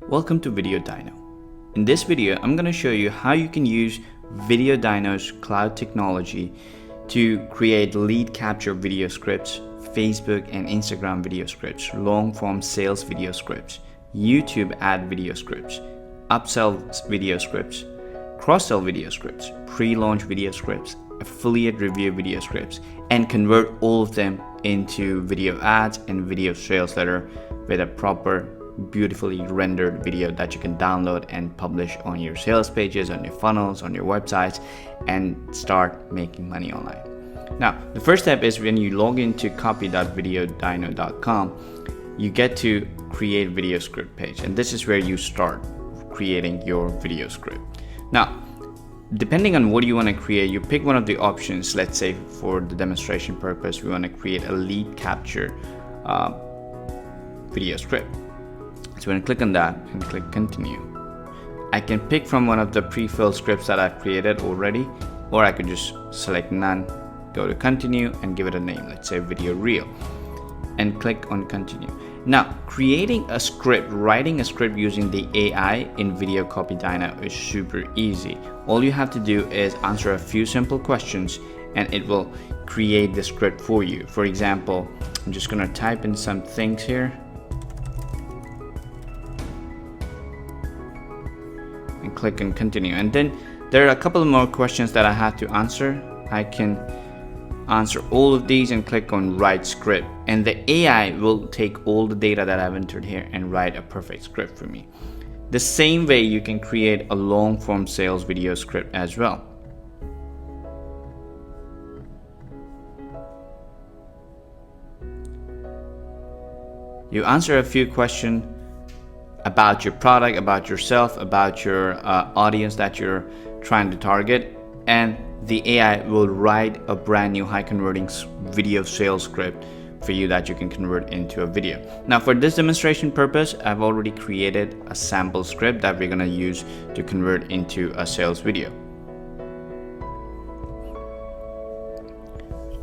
Welcome to Videodyno. In this video, I'm going to show you how you can use Videodyno's cloud technology to create lead capture video scripts, Facebook and Instagram video scripts, long-form sales video scripts, YouTube ad video scripts, upsell video scripts, cross-sell video scripts, pre-launch video scripts, affiliate review video scripts, and convert all of them into video ads and video sales letter with a proper beautifully rendered video that you can download and publish on your sales pages, on your funnels, on your websites, and start making money online. Now, the first step is when you log into copy.videodyno.com, you get to create video script page, and this is where you start creating your video script. Now, depending on what you want to create, you pick one of the options. Let's say for the demonstration purpose, we want to create a lead capture video script. So I'm going to click on that and click continue. I can pick from one of the pre-filled scripts that I've created already, or I could just select none, go to continue and give it a name. Let's say video reel, and click on continue. Now, creating a script, writing a script using the AI in Video Copydyno is super easy. All you have to do is answer a few simple questions and it will create the script for you. For example, I'm just going to type in some things here and click on continue. And then there are a couple more questions that I have to answer. I can answer all of these and click on write script, and the AI will take all the data that I've entered here and write a perfect script for me. The same way you can create a long form sales video script as well. You answer a few questions about your product, about yourself, about your audience that you're trying to target, and the AI will write a brand new high converting video sales script for you that you can convert into a video. Now, for this demonstration purpose, I've already created a sample script that we're going to use to convert into a sales video.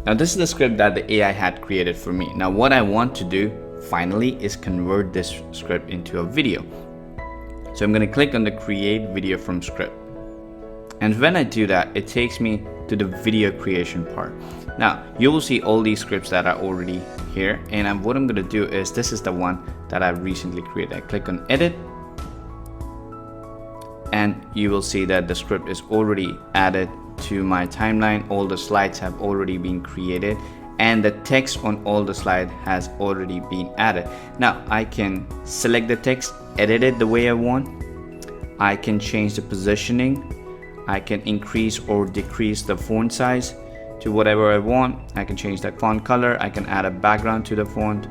Now, this is the script that the AI had created for me. Now, what I want to do finally is convert this script into a video. So I'm going to click on the create video from script. And when I do that, it takes me to the video creation part. Now, you will see all these scripts that are already here. And what I'm going to do is, this is the one that I recently created. I click on edit. And you will see that the script is already added to my timeline. All the slides have already been created, and the text on all the slide has already been added. Now, I can select the text, edit it the way I want. I can change the positioning. I can increase or decrease the font size to whatever I want. I can change the font color. I can add a background to the font.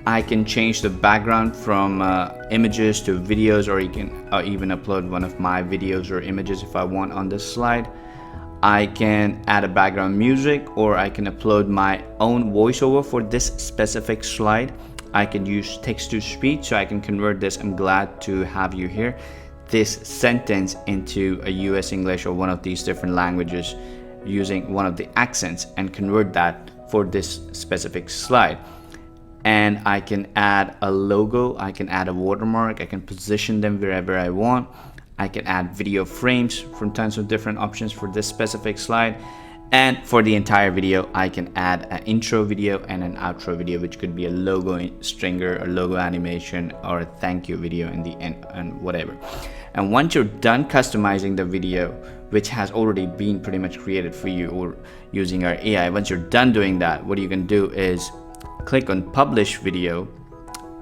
I can change the background from images to videos, or you can even upload one of my videos or images if I want on this slide. I can add a background music, or I can upload my own voiceover for this specific slide. I can use text to speech, so I can convert this "I'm glad to have you here," this sentence, into a US English or one of these different languages using one of the accents, and convert that for this specific slide. And I can add a logo, I can add a watermark, I can position them wherever I want. I can add video frames from tons of different options for this specific slide. And for the entire video, I can add an intro video and an outro video, which could be a logo stringer, a logo animation, or a thank you video in the end, and whatever. And once you're done customizing the video, which has already been pretty much created for you or using our AI, once you're done doing that, what you can do is click on publish video,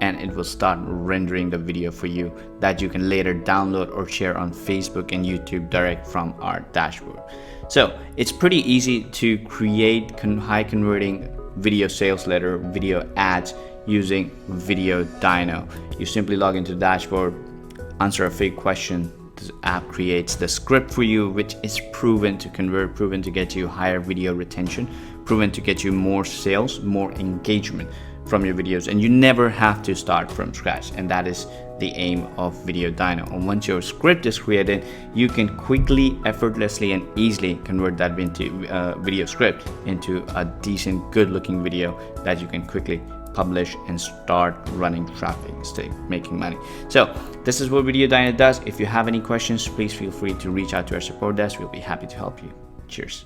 and it will start rendering the video for you that you can later download or share on Facebook and YouTube direct from our dashboard. So it's pretty easy to create high converting video sales letter, video ads using Videodyno. You simply log into the dashboard, answer a few questions. The app creates the script for you, which is proven to convert, proven to get you higher video retention, proven to get you more sales, more engagement from your videos, and you never have to start from scratch. And that is the aim of Videodyno. And once your script is created, you can quickly, effortlessly, and easily convert that video script into a decent, good looking video that you can quickly publish, and start running traffic, start making money. So this is what Videodyno does. If you have any questions, please feel free to reach out to our support desk. We'll be happy to help you. Cheers.